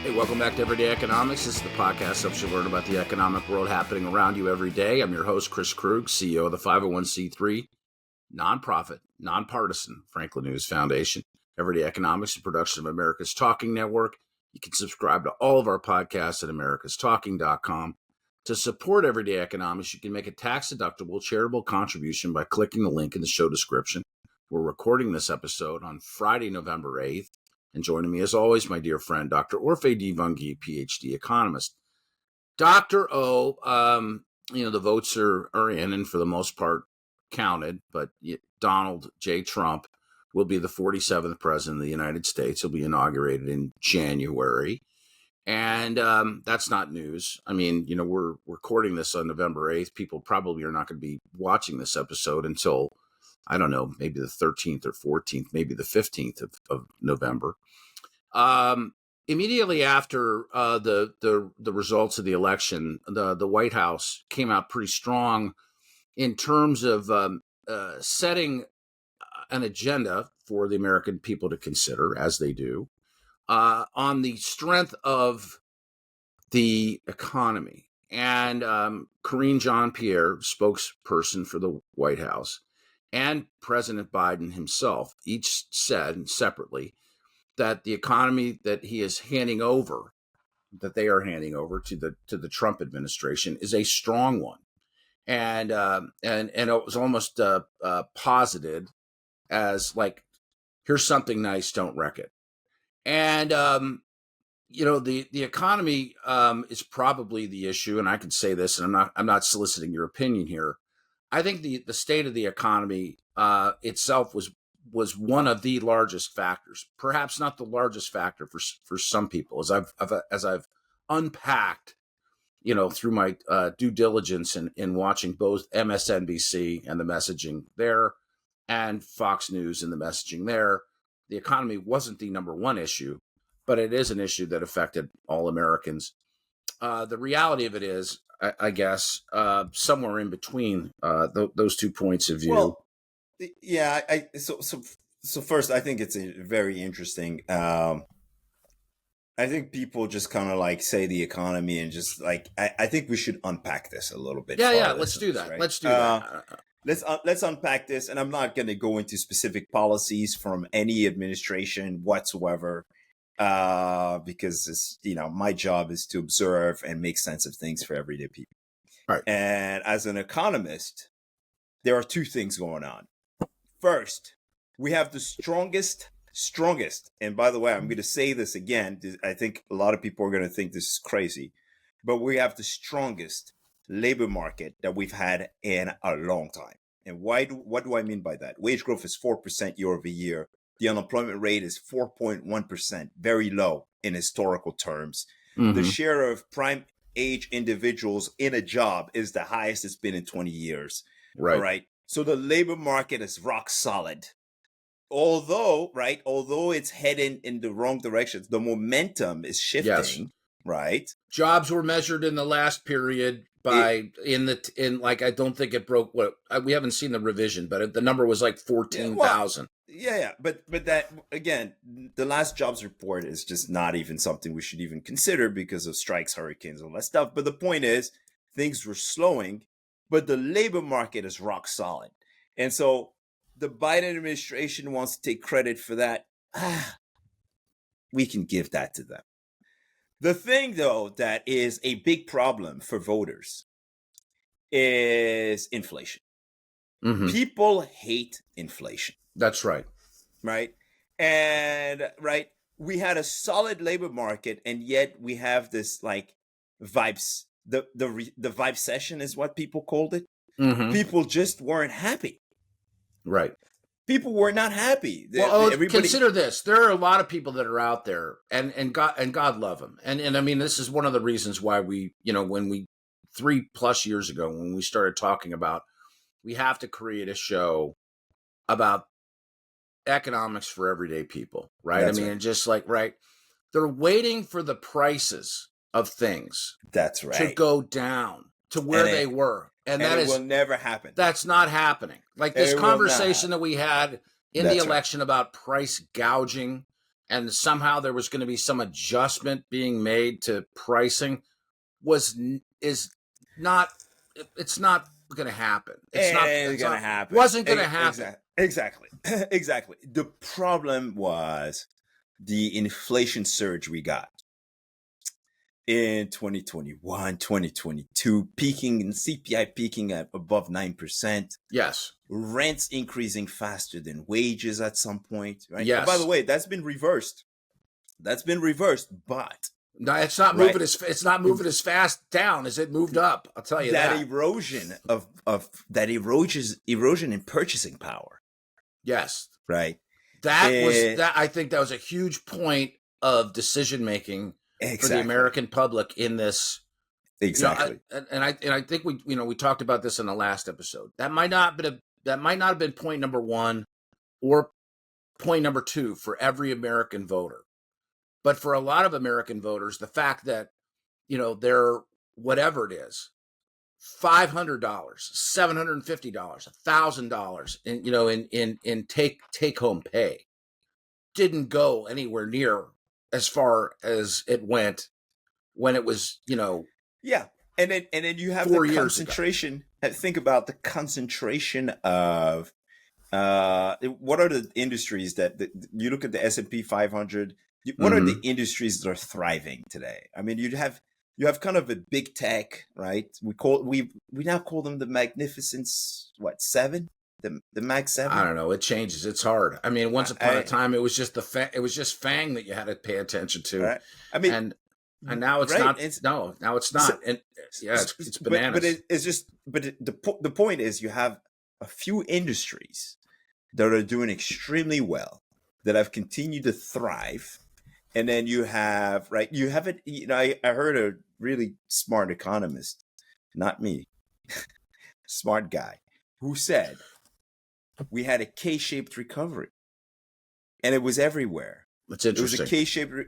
Hey, welcome back to Everyday Economics. This is the podcast that helps you learn about the economic world happening around you every day. I'm your host, Chris Krug, CEO of the 501c3 nonprofit, nonpartisan Franklin News Foundation. Everyday Economics is a production of America's Talking Network. You can subscribe to all of our podcasts at americastalking.com. To support Everyday Economics, you can make a tax-deductible charitable contribution by clicking the link in the show description. We're recording this episode on Friday, November 8th. And joining me, as always, my dear friend, Dr. Orphe Divounguy, PhD economist. Dr. O, the votes are in and for the most part counted, but Donald J. Trump will be the 47th president of the United States. He'll be inaugurated in January. And that's not news. I mean, we're recording this on November 8th. People probably are not going to be watching this episode until, I don't know, maybe the 13th or 14th, maybe the 15th of November. Immediately after the results of the election, the White House came out pretty strong in terms of setting an agenda for the American people to consider, as they do, on the strength of the economy. And Karine Jean-Pierre, spokesperson for the White House, and President Biden himself each said separately that the economy that he is handing over, that they are handing over to the Trump administration, is a strong one, and it was almost posited as like, here's something nice, don't wreck it. And the economy is probably the issue, and I can say this, and I'm not soliciting your opinion here. I think the state of the economy itself was one of the largest factors, perhaps not the largest factor for some people, as I've unpacked, through my due diligence in watching both MSNBC and the messaging there, and Fox News and the messaging there. The economy wasn't the number one issue, but it is an issue that affected all Americans. The reality of it is, I guess, somewhere in between those 2 points of view. Well, yeah. So first, I think it's a very interesting. I think people just kind of like say the economy and just like I think we should unpack this a little bit. Yeah. Let's do that. Right? Let's do that. Let's unpack this, and I'm not going to go into specific policies from any administration whatsoever, because it's, my job is to observe and make sense of things for everyday people. Right. And as an economist, there are two things going on. First, we have the strongest, and by the way, I'm going to say this again. I think a lot of people are going to think this is crazy, but we have the strongest labor market that we've had in a long time. And what do I mean by that? Wage growth is 4% year over year. The unemployment rate is 4.1%, very low in historical terms. Mm-hmm. The share of prime age individuals in a job is the highest it's been in 20 years. Right. Right. So the labor market is rock solid. Although it's heading in the wrong direction, the momentum is shifting. Yes. Right. Jobs were measured in the last period by I don't think it broke we haven't seen the revision, but the number was like 14,000. Yeah. But that, again, the last jobs report is just not even something we should even consider because of strikes, hurricanes, all that stuff. But the point is, things were slowing, but the labor market is rock solid. And so the Biden administration wants to take credit for that. We can give that to them. The thing, though, that is a big problem for voters is inflation. Mm-hmm. People hate inflation. That's right. Right. And we had a solid labor market, and yet we have this like vibes. The vibe session is what people called it. Mm-hmm. People just weren't happy. Right. People were not happy. Well, consider this. There are a lot of people that are out there, and God love them. And I mean, this is one of the reasons why we, when we 3+ years ago, when we started talking about, we have to create a show about economics for everyday people, right? That's right. Just like, right. They're waiting for the prices of things. That's right. To go down to where they were. And that will never happen. That's not happening. Like this conversation that we had in the election about price gouging, and somehow there was going to be some adjustment being made to pricing is not it's not going to happen. It's not It's gonna happen. Wasn't going to happen. Exactly. Exactly. The problem was the inflation surge we got in 2021, 2022, peaking in CPI peaking at above 9%. Yes. Rents increasing faster than wages at some point, right? Yes. And by the way, that's been reversed. But no, it's not moving it's not moving as fast down as it moved up. I'll tell you that. Erosion of that erosion in purchasing power. Yes. Right. I think that was a huge point of decision making for the American public in this. Exactly. And I think we talked about this in the last episode. That might not have been point number one or point number two for every American voter. But for a lot of American voters, the fact that, they're whatever it is, $500, $750, $1,000 in take home pay didn't go anywhere near as far as it went when it was, Yeah. And then you have the concentration. Think about the concentration of what are the industries that you look at the S&P 500. What are the industries that are thriving today? I mean, you have kind of a big tech, right? We now call them the Magnificent Seven, the Mag 7. I don't know. It changes. It's hard. I mean, once upon a time, it was just FANG that you had to pay attention to. Right. I mean, and now it's not. Now it's not. And it's bananas. But the point is, you have a few industries that are doing extremely well, that have continued to thrive. And then you have, right, I heard a really smart economist, not me, smart guy, who said we had a K-shaped recovery, and it was everywhere. That's interesting.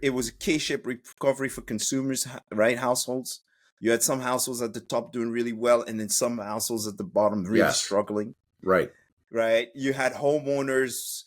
It was a K-shaped recovery for consumers, right? Households. You had some households at the top doing really well, and then some households at the bottom really struggling. Right. Right. You had homeowners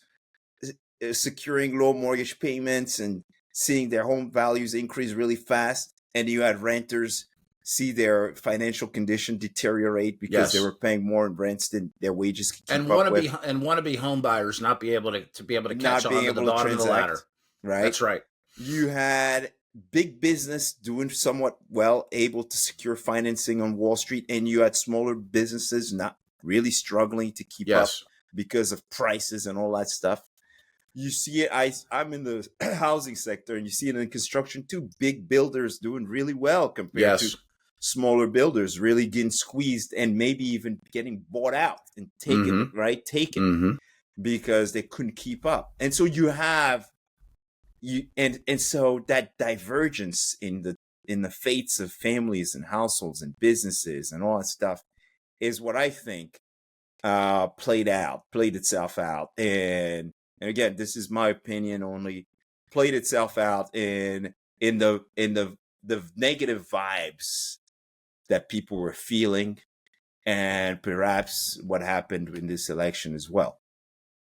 securing low mortgage payments and seeing their home values increase really fast. And you had renters see their financial condition deteriorate because they were paying more in rents than their wages could keep up with. And wannabe home buyers not be able to catch on to the bottom of the ladder. Right. That's right. You had big business doing somewhat well, able to secure financing on Wall Street, and you had smaller businesses not really struggling to keep up because of prices and all that stuff. You see it. I'm in the housing sector, and you see it in construction too. Big builders doing really well compared to smaller builders really getting squeezed and maybe even getting bought out and taken, because they couldn't keep up. And so you have so that divergence in the fates of families and households and businesses and all that stuff is what I think played itself out. And again, this is my opinion only, played itself out in the negative vibes that people were feeling, and perhaps what happened in this election as well.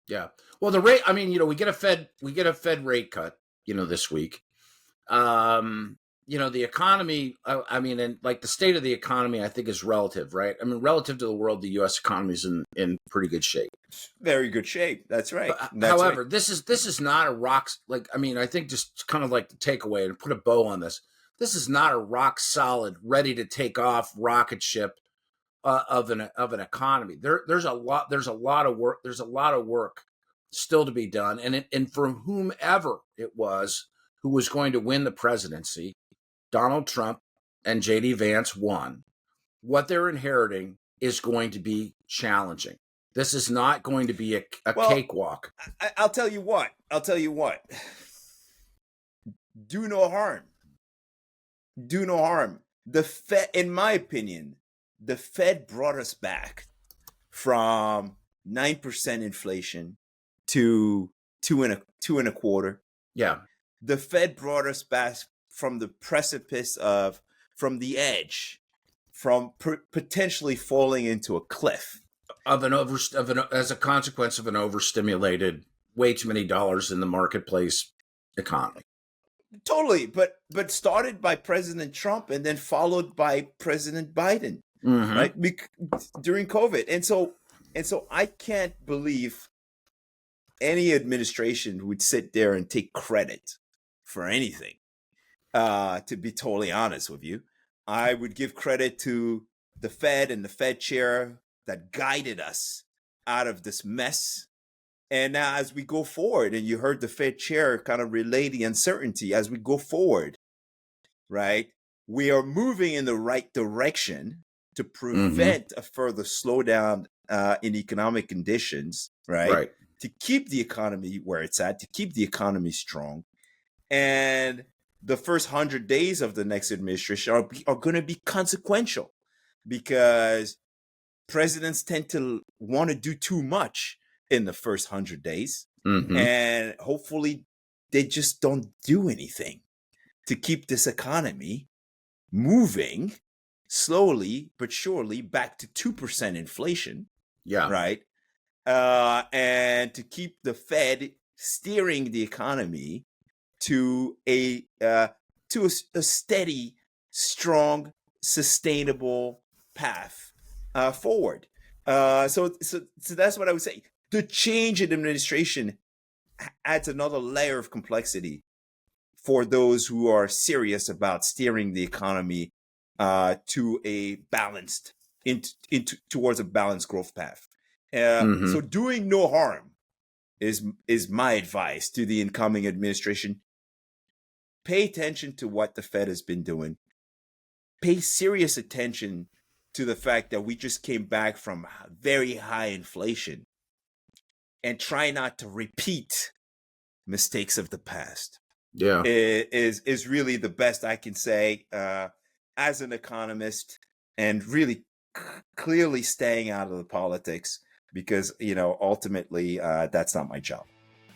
Yeah. Well, the rate, I mean, we get a Fed rate cut, this week. The economy, and like the state of the economy, I think is relative, right? I mean, relative to the world, the U.S. economy is in pretty good shape. Very good shape. That's right. However, this is not a rock. I think just kind of like the takeaway and put a bow on this. This is not a rock solid, ready to take off rocket ship of an economy. There's a lot of work. There's a lot of work still to be done, and from whomever it was who was going to win the presidency, Donald Trump and J.D. Vance won. What they're inheriting is going to be challenging. This is not going to be a cakewalk. I'll tell you what. Do no harm. The Fed, in my opinion, the Fed brought us back from 9% inflation to 2.25%. Yeah. The Fed brought us back from the precipice from the edge, from potentially falling into a cliff as a consequence of an overstimulated, way too many dollars in the marketplace economy. Totally, but started by President Trump and then followed by President Biden, Mm-hmm. right? During COVID, and so I can't believe any administration would sit there and take credit for anything. To be totally honest with you, I would give credit to the Fed and the Fed chair that guided us out of this mess. And now, as we go forward, and you heard the Fed chair kind of relay the uncertainty as we go forward, right? We are moving in the right direction to prevent a further slowdown in economic conditions, right? To keep the economy where it's at, to keep the economy strong. And the first 100 days of the next administration are going to be consequential because presidents tend to want to do too much in the first 100 days. And hopefully they just don't do anything to keep this economy moving slowly but surely back to 2% inflation. Yeah. Right. And to keep the Fed steering the economy to a steady, strong, sustainable path forward. So that's what I would say. The change in administration adds another layer of complexity for those who are serious about steering the economy to a balanced towards a balanced growth path. So doing no harm is my advice to the incoming administration. Pay attention to what the Fed has been doing. Pay serious attention to the fact that we just came back from very high inflation, and try not to repeat mistakes of the past. Yeah, is really the best I can say as an economist, and really clearly staying out of the politics, because ultimately that's not my job.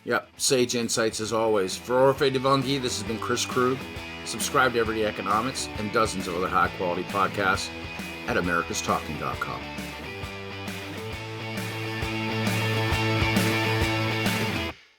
Yep. Sage insights as always. For Orphe Divounguy, this has been Chris Krug. Subscribe to Everyday Economics and dozens of other high-quality podcasts at americastalking.com.